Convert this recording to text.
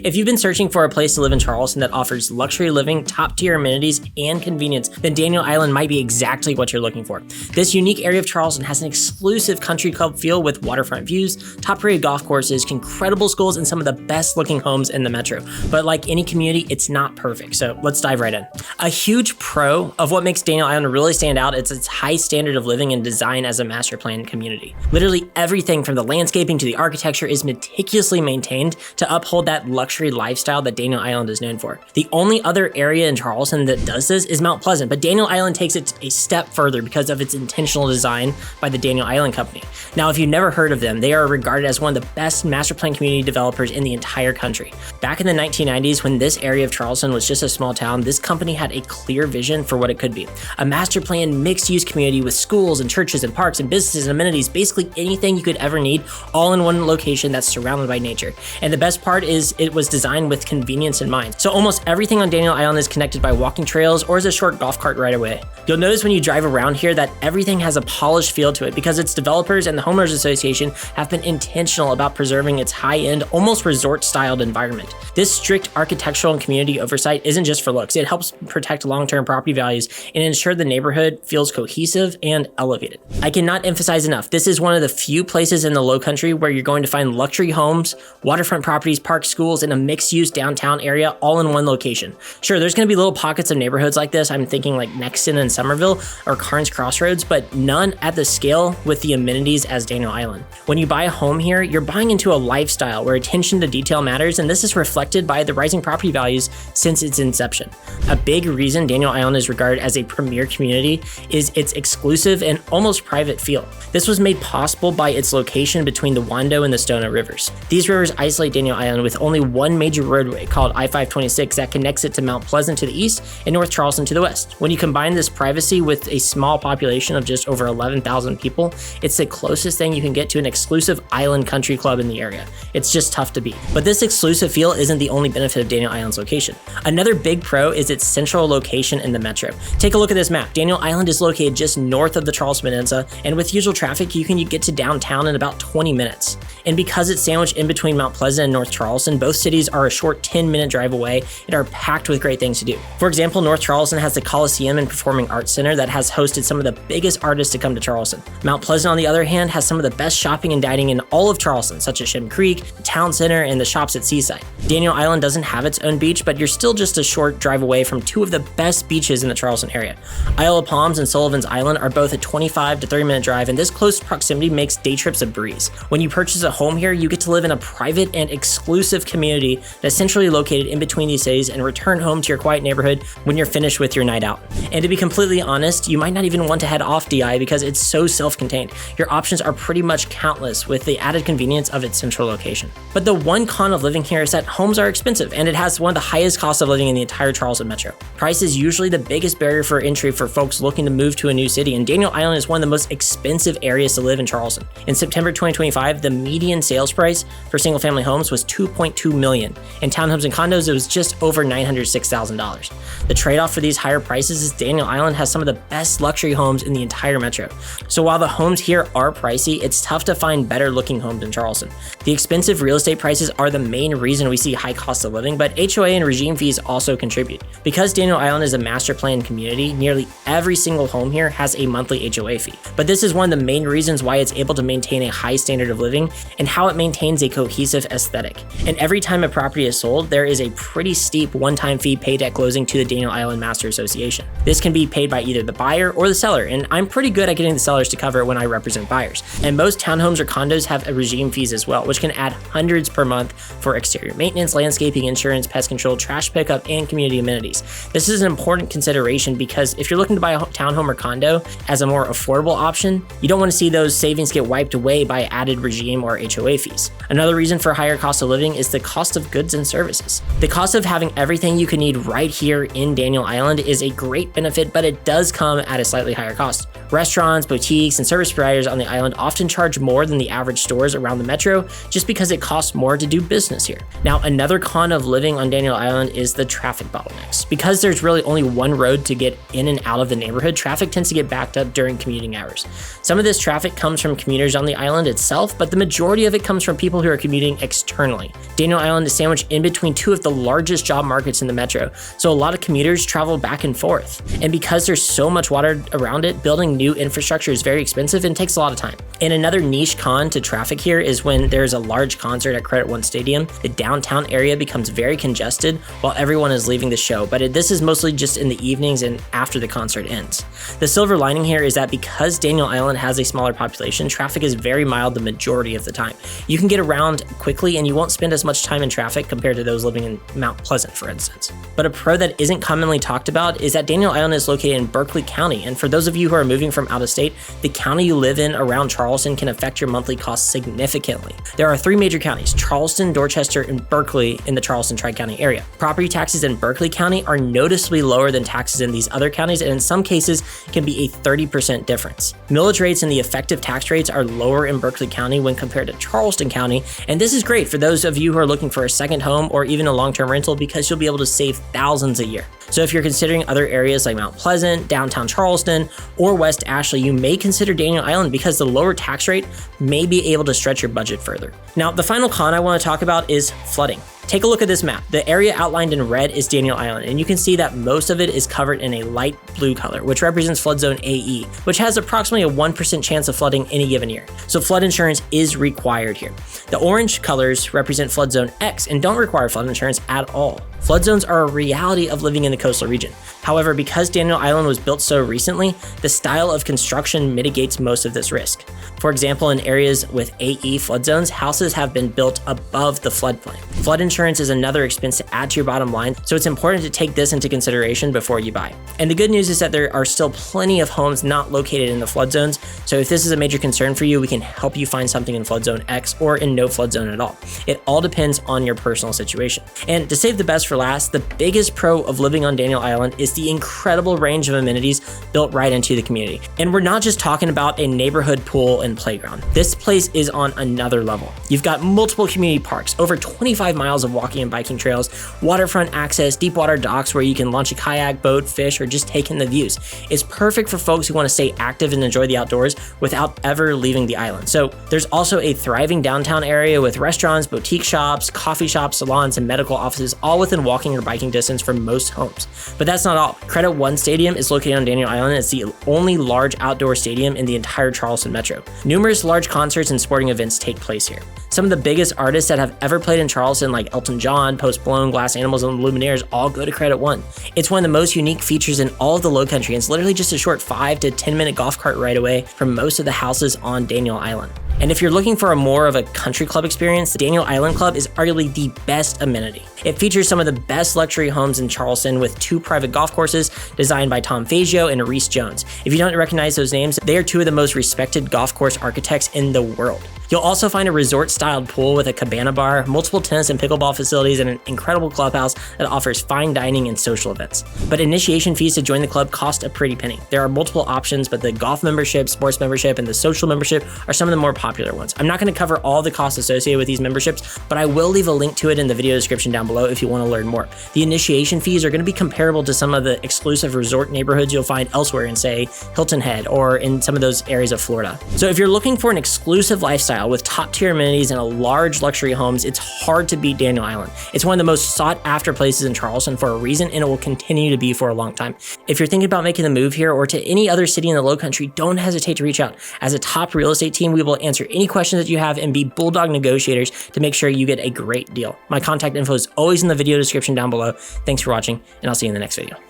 If you've been searching for a place to live in Charleston that offers luxury living, top-tier amenities, and convenience, then Daniel Island might be exactly what you're looking for. This unique area of Charleston has an exclusive country club feel with waterfront views, top-rated golf courses, incredible schools, and some of the best-looking homes in the metro. But like any community, it's not perfect, so let's dive right in. A huge pro of what makes Daniel Island really stand out is its high standard of living and design as a master plan community. Literally everything from the landscaping to the architecture is meticulously maintained to uphold that luxury lifestyle that Daniel Island is known for. The only other area in Charleston that does this is Mount Pleasant, but Daniel Island takes it a step further because of its intentional design by the Daniel Island Company. Now, if you've never heard of them, they are regarded as one of the best master plan community developers in the entire country. Back in the 1990s, when this area of Charleston was just a small town, this company had a clear vision for what it could be. A master plan mixed-use community with schools and churches and parks and businesses and amenities, basically anything you could ever need, all in one location that's surrounded by nature. And the best part is it was designed with convenience in mind. So almost everything on Daniel Island is connected by walking trails or is a short golf cart right away. You'll notice when you drive around here that everything has a polished feel to it because its developers and the Homeowners Association have been intentional about preserving its high-end, almost resort-styled environment. This strict architectural and community oversight isn't just for looks. It helps protect long-term property values and ensure the neighborhood feels cohesive and elevated. I cannot emphasize enough, this is one of the few places in the Lowcountry where you're going to find luxury homes, waterfront properties, parks, schools, and a mixed-use downtown area all in one location. Sure, there's going to be little pockets of neighborhoods like this. I'm thinking like Nexton and Somerville or Carnes Crossroads, but none at the scale with the amenities as Daniel Island. When you buy a home here, you're buying into a lifestyle where attention to detail matters, and this is reflected by the rising property values since its inception. A big reason Daniel Island is regarded as a premier community is its exclusive and almost private feel. This was made possible by its location between the Wando and the Stono rivers. These rivers isolate Daniel Island with only one major roadway called I-526 that connects it to Mount Pleasant to the east and North Charleston to the west. When you combine this privacy with a small population of just over 11,000 people, it's the closest thing you can get to an exclusive island country club in the area. It's just tough to beat. But this exclusive feel isn't the only benefit of Daniel Island's location. Another big pro is its central location in the metro. Take a look at this map. Daniel Island is located just north of the Charleston Peninsula, and with usual traffic, you can get to downtown in about 20 minutes. And because it's sandwiched in between Mount Pleasant and North Charleston, both cities are a short 10-minute drive away and are packed with great things to do. For example, North Charleston has the Coliseum and Performing Arts Center that has hosted some of the biggest artists to come to Charleston. Mount Pleasant, on the other hand, has some of the best shopping and dining in all of Charleston, such as Shem Creek, the Town Center, and the shops at Seaside. Daniel Island doesn't have its own beach, but you're still just a short drive away from two of the best beaches in the Charleston area. Isle of Palms and Sullivan's Island are both a 25 to 30-minute drive, and this close proximity makes day trips a breeze. When you purchase a home here, you get to live in a private and exclusive community that's centrally located in between these cities and return home to your quiet neighborhood when you're finished with your night out. And to be completely honest, you might not even want to head off DI because it's so self-contained. Your options are pretty much countless with the added convenience of its central location. But the one con of living here is that homes are expensive, and it has one of the highest costs of living in the entire Charleston metro. Price is usually the biggest barrier for entry for folks looking to move to a new city, and Daniel Island is one of the most expensive areas to live in Charleston. In September 2025, the median sales price for single-family homes was $2.2 million. In townhomes and condos, it was just over $906,000. The trade-off for these higher prices is Daniel Island has some of the best luxury homes in the entire metro. So while the homes here are pricey, it's tough to find better-looking homes in Charleston. The expensive real estate prices are the main reason we see high cost of living, but HOA and regime fees also contribute. Because Daniel Island is a master plan community, nearly every single home here has a monthly HOA fee. But this is one of the main reasons why it's able to maintain a high standard of living and how it maintains a cohesive aesthetic. And every time a property is sold, there is a pretty steep one-time fee paid at closing to the Daniel Island Master Association. This can be paid by either the buyer or the seller, and I'm pretty good at getting the sellers to cover it when I represent buyers. And most townhomes or condos have regime fees as well, which can add hundreds per month for exterior maintenance, landscaping, insurance, pest control, trash pickup, and community amenities. This is an important consideration because if you're looking to buy a townhome or condo as a more affordable option, you don't want to see those savings get wiped away by added regime or HOA fees. Another reason for higher cost of living is the cost of goods and services. The cost of having everything you can need right here in Daniel Island is a great benefit, but it does come at a slightly higher cost. Restaurants, boutiques, and service providers on the island often charge more than the average stores around the metro just because it costs more to do business here. Now, another con of living on Daniel Island is the traffic bottlenecks. Because there's really only one road to get in and out of the neighborhood, traffic tends to get backed up during commuting hours. Some of this traffic comes from commuters on the island itself, but the majority of it comes from people who are commuting externally. Daniel Island is sandwiched in between two of the largest job markets in the metro, so a lot of commuters travel back and forth. And because there's so much water around it, building new infrastructure is very expensive and takes a lot of time. And another niche con to traffic here is when there's a large concert at Credit One Stadium, the downtown area becomes very congested while everyone is leaving the show, but this is mostly just in the evenings and after the concert ends. The silver lining here is that because Daniel Island has a smaller population, traffic is very mild the majority of the time. You can get around quickly and you won't spend as much time in traffic compared to those living in Mount Pleasant, for instance. But a pro that isn't commonly talked about is that Daniel Island is located in Berkeley County, and for those of you who are moving from out of state, the county you live in around Charleston can affect your monthly costs significantly. There are three major counties: Charleston, Dorchester, and Berkeley in the Charleston Tri-County area. Property taxes in Berkeley County are noticeably lower than taxes in these other counties, and in some cases can be a 30% difference. Millage rates and the effective tax rates are lower in Berkeley County when compared to Charleston County, and this is great for those of you who are looking for a second home or even a long-term rental because you'll be able to save thousands a year. So if you're considering other areas like Mount Pleasant, downtown Charleston, or West Ashley, you may consider Daniel Island because the lower tax rate may be able to stretch your budget further. Now, the final con I want to talk about is flooding. Take a look at this map. The area outlined in red is Daniel Island, and you can see that most of it is covered in a light blue color, which represents flood zone AE, which has approximately a 1% chance of flooding any given year. So flood insurance is required here. The orange colors represent flood zone X and don't require flood insurance at all. Flood zones are a reality of living in the coastal region. However, because Daniel Island was built so recently, the style of construction mitigates most of this risk. For example, in areas with AE flood zones, houses have been built above the floodplain. Flood insurance is another expense to add to your bottom line, so it's important to take this into consideration before you buy. And the good news is that there are still plenty of homes not located in the flood zones, so if this is a major concern for you, we can help you find something in flood zone X or in no flood zone at all. It all depends on your personal situation. And to save the best for last, the biggest pro of living on Daniel Island is the incredible range of amenities built right into the community. And we're not just talking about a neighborhood pool and playground. This place is on another level. You've got multiple community parks, over 25 miles of walking and biking trails, waterfront access, deep water docks where you can launch a kayak, boat, fish, or just take in the views. It's perfect for folks who want to stay active and enjoy the outdoors without ever leaving the island. So there's also a thriving downtown area with restaurants, boutique shops, coffee shops, salons, and medical offices, all within walking or biking distance from most homes. But that's not all. Credit One Stadium is located on Daniel Island. It's the only large outdoor stadium in the entire Charleston metro. Numerous large concerts and sporting events take place here. Some of the biggest artists that have ever played in Charleston, like Elton John, Post Malone, Glass Animals, and Lumineers, all go to Credit One. It's one of the most unique features in all of the Lowcountry, and it's literally just a short 5 to 10 minute golf cart ride away from most of the houses on Daniel Island. And if you're looking for more of a country club experience, the Daniel Island Club is arguably the best amenity. It features some of the best luxury homes in Charleston with 2 private golf courses designed by Tom Fazio and Reese Jones. If you don't recognize those names, they are 2 of the most respected golf course architects in the world. You'll also find a resort-styled pool with a cabana bar, multiple tennis and pickleball facilities, and an incredible clubhouse that offers fine dining and social events. But initiation fees to join the club cost a pretty penny. There are multiple options, but the golf membership, sports membership, and the social membership are some of the more popular ones. I'm not going to cover all the costs associated with these memberships, but I will leave a link to it in the video description down below if you want to learn more. The initiation fees are going to be comparable to some of the exclusive resort neighborhoods you'll find elsewhere in, say, Hilton Head or in some of those areas of Florida. So if you're looking for an exclusive lifestyle with top-tier amenities and a large luxury homes, it's hard to beat Daniel Island. It's one of the most sought-after places in Charleston for a reason, and it will continue to be for a long time. If you're thinking about making the move here or to any other city in the Lowcountry, don't hesitate to reach out. As a top real estate team, we will answer any questions that you have and be bulldog negotiators to make sure you get a great deal. My contact info is always in the video description down below. Thanks for watching, and I'll see you in the next video.